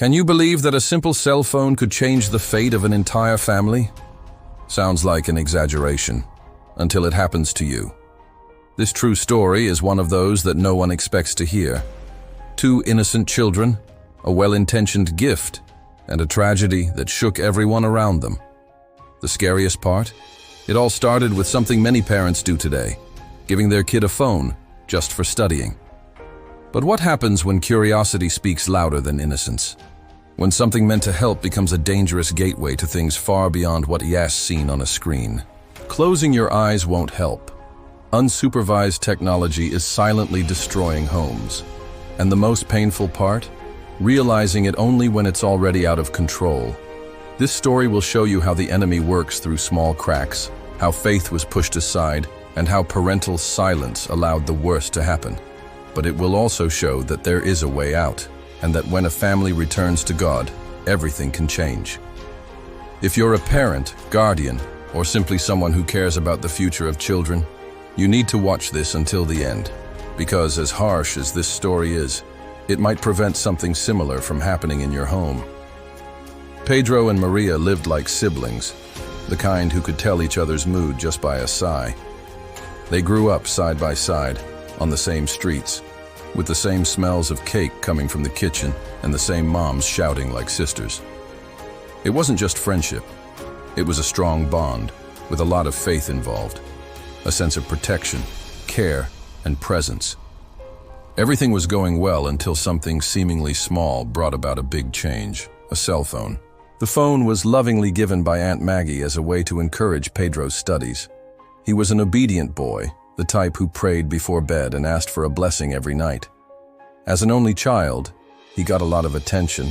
Can you believe that a simple cell phone could change the fate of an entire family? Sounds like an exaggeration, until it happens to you. This true story is one of those that no one expects to hear. Two innocent children, a well-intentioned gift, and a tragedy that shook everyone around them. The scariest part? It all started with something many parents do today, giving their kid a phone just for studying. But what happens when curiosity speaks louder than innocence? When something meant to help becomes a dangerous gateway to things far beyond what is seen on a screen. Closing your eyes won't help. Unsupervised technology is silently destroying homes. And the most painful part? Realizing it only when it's already out of control. This story will show you how the enemy works through small cracks, how faith was pushed aside, and how parental silence allowed the worst to happen. But it will also show that there is a way out, and that when a family returns to God, everything can change. If you're a parent, guardian, or simply someone who cares about the future of children, you need to watch this until the end, because as harsh as this story is, it might prevent something similar from happening in your home. Pedro and Maria lived like siblings, the kind who could tell each other's mood just by a sigh. They grew up side by side, on the same streets, with the same smells of cake coming from the kitchen and the same moms shouting like sisters. It wasn't just friendship. It was a strong bond, with a lot of faith involved, a sense of protection, care, and presence. Everything was going well until something seemingly small brought about a big change, a cell phone. The phone was lovingly given by Aunt Maggie as a way to encourage Pedro's studies. He was an obedient boy, the type who prayed before bed and asked for a blessing every night. As an only child, he got a lot of attention,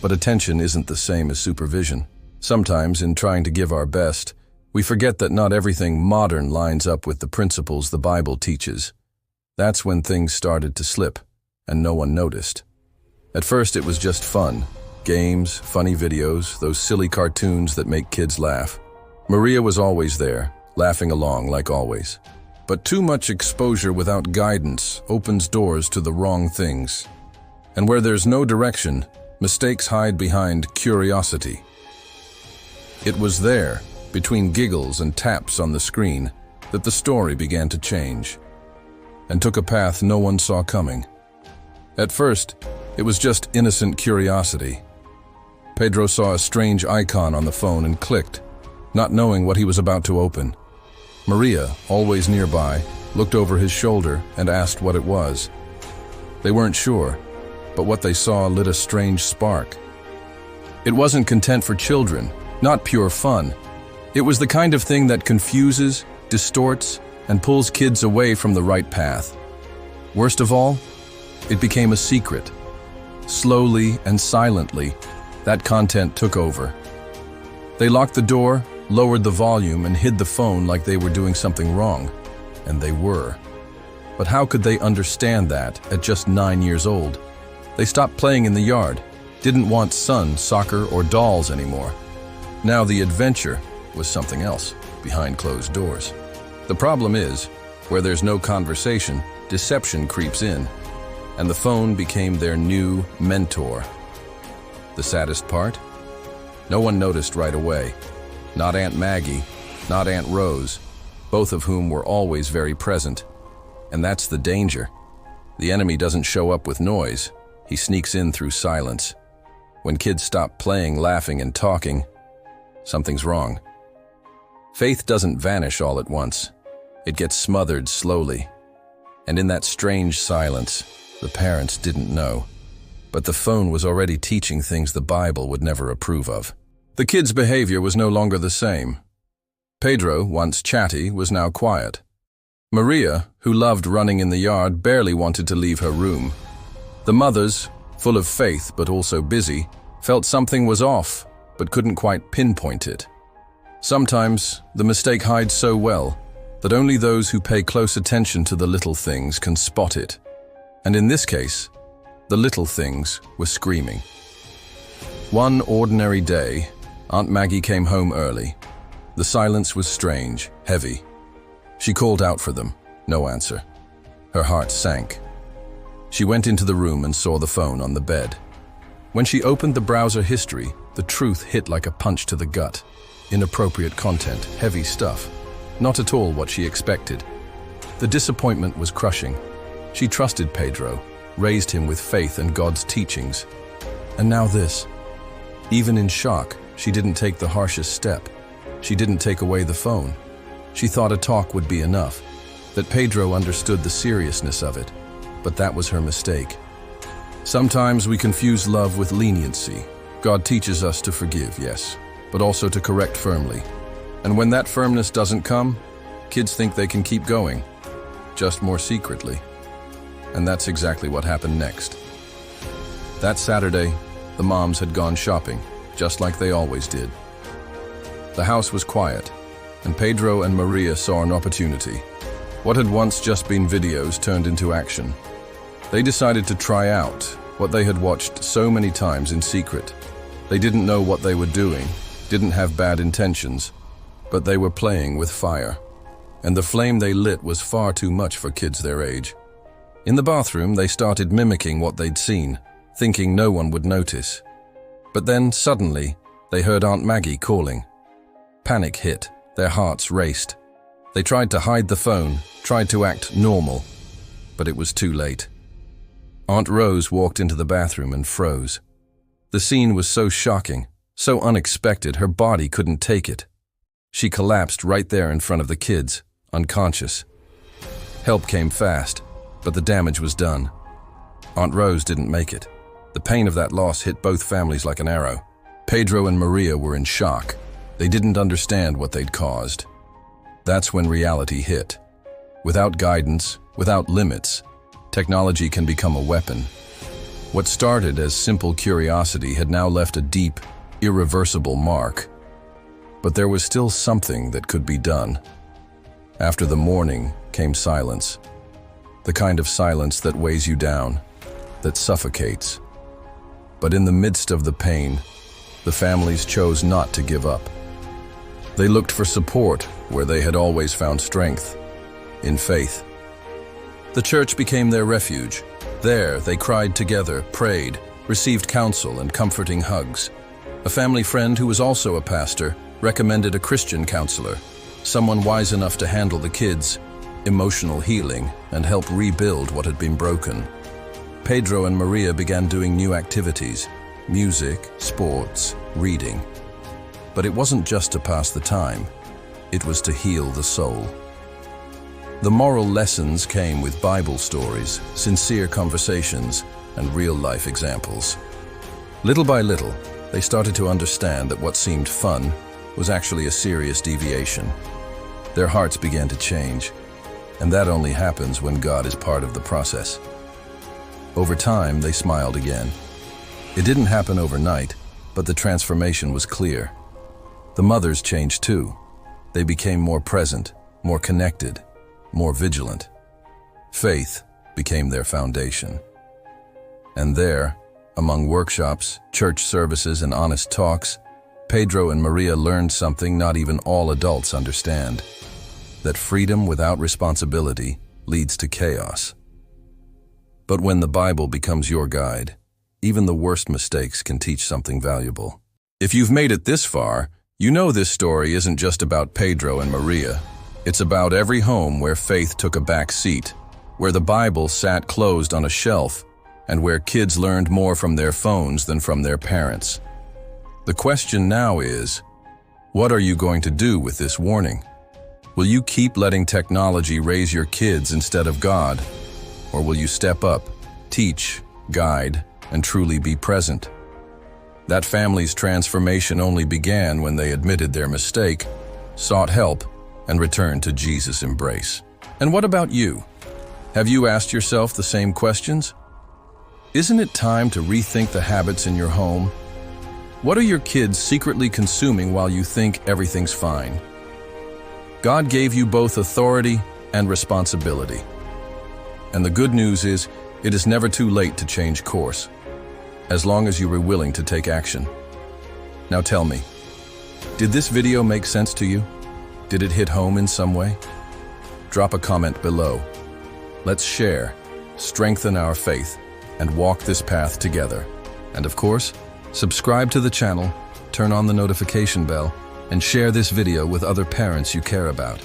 but attention isn't the same as supervision. Sometimes, in trying to give our best, we forget that not everything modern lines up with the principles the Bible teaches. That's when things started to slip, and no one noticed. At first it was just fun. Games, funny videos, those silly cartoons that make kids laugh. Maria was always there, laughing along like always. But too much exposure without guidance opens doors to the wrong things. And where there's no direction, mistakes hide behind curiosity. It was there, between giggles and taps on the screen, that the story began to change, and took a path no one saw coming. At first, it was just innocent curiosity. Pedro saw a strange icon on the phone and clicked, not knowing what he was about to open. Maria, always nearby, looked over his shoulder and asked what it was. They weren't sure, but what they saw lit a strange spark. It wasn't content for children, not pure fun. It was the kind of thing that confuses, distorts, and pulls kids away from the right path. Worst of all, it became a secret. Slowly and silently, that content took over. They locked the door, lowered the volume, and hid the phone like they were doing something wrong. And they were. But how could they understand that at just 9 years old? They stopped playing in the yard, didn't want sun, soccer, or dolls anymore. Now the adventure was something else, behind closed doors. The problem is, where there's no conversation, deception creeps in, and the phone became their new mentor. The saddest part? No one noticed right away. Not Aunt Maggie, not Aunt Rose, both of whom were always very present. And that's the danger. The enemy doesn't show up with noise, he sneaks in through silence. When kids stop playing, laughing, and talking, something's wrong. Faith doesn't vanish all at once. It gets smothered slowly. And in that strange silence, the parents didn't know. But the phone was already teaching things the Bible would never approve of. The kids' behavior was no longer the same. Pedro, once chatty, was now quiet. Maria, who loved running in the yard, barely wanted to leave her room. The mothers, full of faith but also busy, felt something was off, but couldn't quite pinpoint it. Sometimes, the mistake hides so well that only those who pay close attention to the little things can spot it. And in this case, the little things were screaming. One ordinary day, Aunt Maggie came home early. The silence was strange, heavy. She called out for them, no answer. Her heart sank. She went into the room and saw the phone on the bed. When she opened the browser history, the truth hit like a punch to the gut. Inappropriate content, heavy stuff. Not at all what she expected. The disappointment was crushing. She trusted Pedro, raised him with faith and God's teachings. And now this. Even in shock, she didn't take the harshest step. She didn't take away the phone. She thought a talk would be enough, that Pedro understood the seriousness of it. But that was her mistake. Sometimes we confuse love with leniency. God teaches us to forgive, yes, but also to correct firmly. And when that firmness doesn't come, kids think they can keep going, just more secretly. And that's exactly what happened next. That Saturday, the moms had gone shopping, just like they always did. The house was quiet, and Pedro and Maria saw an opportunity. What had once just been videos turned into action. They decided to try out what they had watched so many times in secret. They didn't know what they were doing, didn't have bad intentions, but they were playing with fire. And the flame they lit was far too much for kids their age. In the bathroom, they started mimicking what they'd seen, thinking no one would notice. But then, suddenly, they heard Aunt Maggie calling. Panic hit, their hearts raced. They tried to hide the phone, tried to act normal, but it was too late. Aunt Rose walked into the bathroom and froze. The scene was so shocking, so unexpected, her body couldn't take it. She collapsed right there in front of the kids, unconscious. Help came fast, but the damage was done. Aunt Rose didn't make it. The pain of that loss hit both families like an arrow. Pedro and Maria were in shock. They didn't understand what they'd caused. That's when reality hit. Without guidance, without limits, technology can become a weapon. What started as simple curiosity had now left a deep, irreversible mark. But there was still something that could be done. After the mourning came silence. The kind of silence that weighs you down, that suffocates. But in the midst of the pain, the families chose not to give up. They looked for support where they had always found strength, in faith. The church became their refuge. There, they cried together, prayed, received counsel and comforting hugs. A family friend who was also a pastor recommended a Christian counselor, someone wise enough to handle the kids, emotional healing, and help rebuild what had been broken. Pedro and Maria began doing new activities, music, sports, reading. But it wasn't just to pass the time, it was to heal the soul. The moral lessons came with Bible stories, sincere conversations, and real-life examples. Little by little, they started to understand that what seemed fun was actually a serious deviation. Their hearts began to change, and that only happens when God is part of the process. Over time, they smiled again. It didn't happen overnight, but the transformation was clear. The mothers changed too. They became more present, more connected, more vigilant. Faith became their foundation. And there, among workshops, church services, and honest talks, Pedro and Maria learned something not even all adults understand: that freedom without responsibility leads to chaos. But when the Bible becomes your guide, even the worst mistakes can teach something valuable. If you've made it this far, you know this story isn't just about Pedro and Maria. It's about every home where faith took a back seat, where the Bible sat closed on a shelf, and where kids learned more from their phones than from their parents. The question now is, what are you going to do with this warning? Will you keep letting technology raise your kids instead of God? Or will you step up, teach, guide, and truly be present? That family's transformation only began when they admitted their mistake, sought help, and returned to Jesus' embrace. And what about you? Have you asked yourself the same questions? Isn't it time to rethink the habits in your home? What are your kids secretly consuming while you think everything's fine? God gave you both authority and responsibility. And the good news is, it is never too late to change course, as long as you were willing to take action. Now tell me, did this video make sense to you? Did it hit home in some way? Drop a comment below. Let's share, strengthen our faith, and walk this path together. And of course, subscribe to the channel, turn on the notification bell, and share this video with other parents you care about.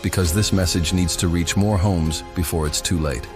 Because this message needs to reach more homes before it's too late.